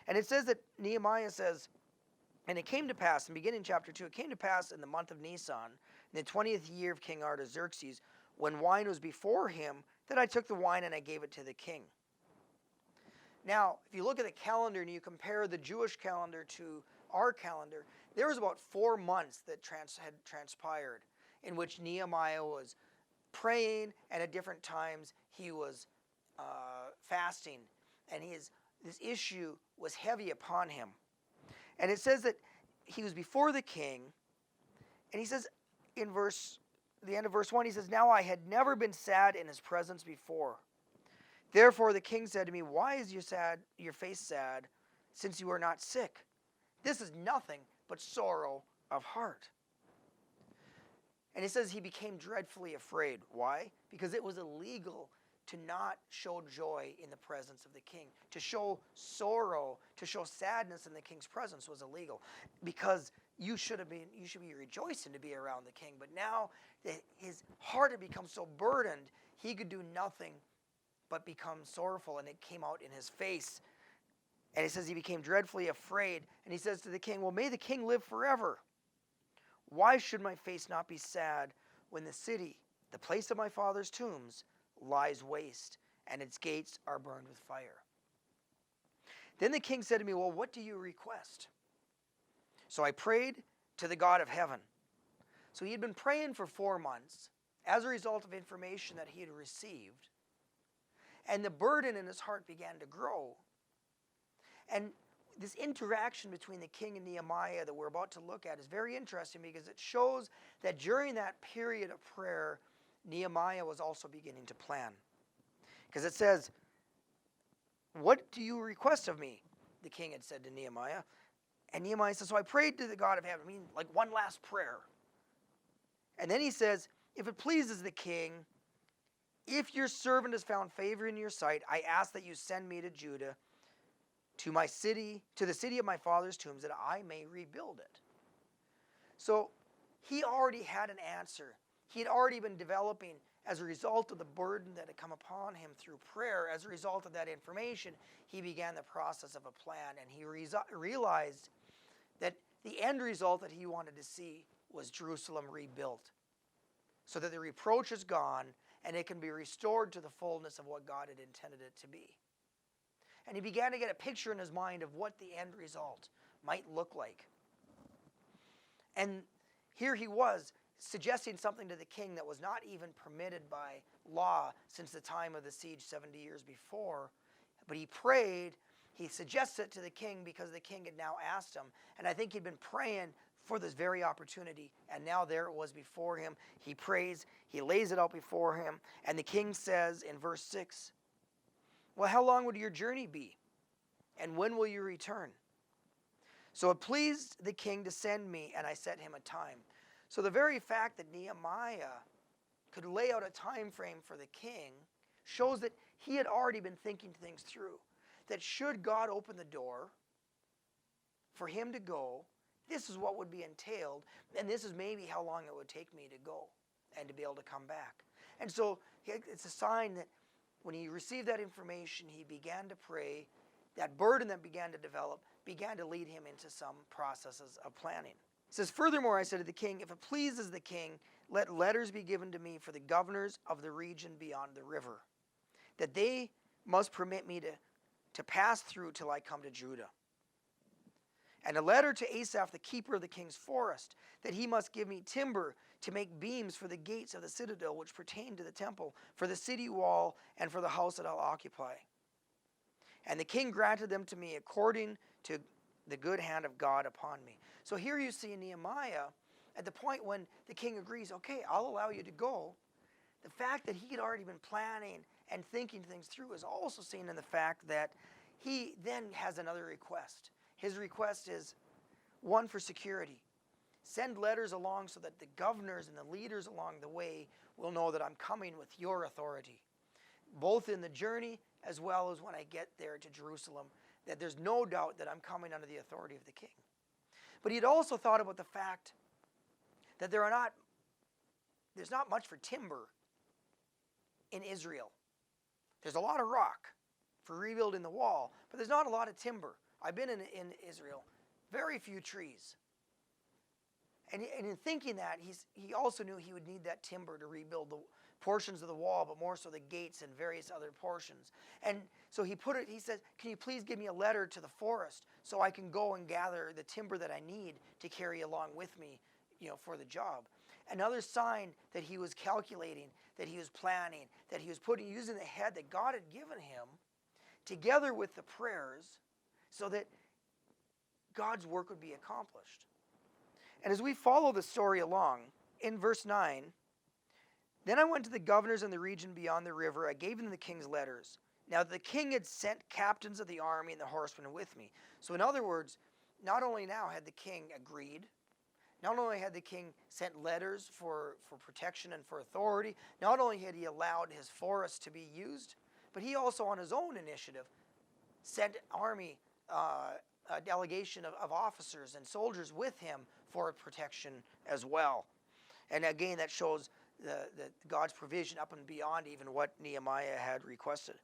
And it says that Nehemiah says, and it came to pass, in beginning chapter 2, it came to pass in the month of Nisan, in the 20th year of King Artaxerxes, when wine was before him, that I took the wine and I gave it to the king. Now, if you look at the calendar and you compare the Jewish calendar to our calendar, there was about 4 months that had transpired in which Nehemiah was praying, and at different times he was fasting, and this issue was heavy upon him. And it says that he was before the king, and he says in the end of verse 1, he says, "Now I had never been sad in his presence before. Therefore the king said to me, why is your face sad, since you are not sick? This is nothing but sorrow of heart." And he says he became dreadfully afraid. Why? Because it was illegal to not show joy in the presence of the king. To show sorrow, to show sadness in the king's presence was illegal. Because you should be rejoicing to be around the king. But now that his heart had become so burdened, he could do nothing but become sorrowful, and it came out in his face. And he says he became dreadfully afraid, and he says to the king, "Well, may the king live forever. Why should my face not be sad when the city, the place of my father's tombs, lies waste, and its gates are burned with fire?" Then the king said to me, "Well, what do you request?" So I prayed to the God of heaven. So he had been praying for 4 months as a result of information that he had received. And the burden in his heart began to grow. And this interaction between the king and Nehemiah that we're about to look at is very interesting, because it shows that during that period of prayer, Nehemiah was also beginning to plan. Because it says, "What do you request of me?" the king had said to Nehemiah. And Nehemiah says, "So I prayed to the God of heaven." I mean, like one last prayer. And then he says, "If it pleases the king, if your servant has found favor in your sight, I ask that you send me to Judah, to the city of my father's tombs, that I may rebuild it." So he already had an answer. He had already been developing, as a result of the burden that had come upon him through prayer. As a result of that information, he began the process of a plan, and he realized that the end result that he wanted to see was Jerusalem rebuilt, so that the reproach is gone and it can be restored to the fullness of what God had intended it to be. And he began to get a picture in his mind of what the end result might look like. And here he was, suggesting something to the king that was not even permitted by law since the time of the siege 70 years before. But he prayed, he suggested it to the king because the king had now asked him. And I think he'd been praying for this very opportunity, and now there it was before him. He prays, he lays it out before him, and the king says in verse 6, "Well, how long would your journey be? And when will you return?" So it pleased the king to send me, and I set him a time. So the very fact that Nehemiah could lay out a time frame for the king shows that he had already been thinking things through. That should God open the door for him to go, this is what would be entailed, and this is maybe how long it would take me to go and to be able to come back. And so it's a sign that when he received that information, he began to pray. That burden that began to develop began to lead him into some processes of planning. It says, "Furthermore, I said to the king, if it pleases the king, let letters be given to me for the governors of the region beyond the river, that they must permit me to pass through till I come to Judah. And a letter to Asaph, the keeper of the king's forest, that he must give me timber to make beams for the gates of the citadel which pertain to the temple, for the city wall, and for the house that I'll occupy. And the king granted them to me according to the good hand of God upon me." So here you see Nehemiah at the point when the king agrees, "Okay, I'll allow you to go." The fact that he had already been planning and thinking things through is also seen in the fact that he then has another request. His request is one for security. Send letters along so that the governors and the leaders along the way will know that I'm coming with your authority, both in the journey as well as when I get there to Jerusalem, that there's no doubt that I'm coming under the authority of the king. But he'd also thought about the fact that there's not much for timber in Israel. There's a lot of rock for rebuilding the wall, but there's not a lot of timber. I've been in Israel, very few trees. And in thinking that, he also knew he would need that timber to rebuild the portions of the wall, but more so the gates and various other portions. And so he said, can you please give me a letter to the forest so I can go and gather the timber that I need to carry along with me, for the job. Another sign that he was calculating, that he was planning, that he was using the head that God had given him together with the prayers so that God's work would be accomplished. And as we follow the story along, in verse 9, then I went to the governors in the region beyond the river. I gave them the king's letters. Now the king had sent captains of the army and the horsemen with me. So in other words, not only now had the king agreed, not only had the king sent letters for protection and for authority, not only had he allowed his forest to be used, but he also on his own initiative sent army, a delegation of officers and soldiers with him for protection as well. And again, that shows the God's provision up and beyond even what Nehemiah had requested.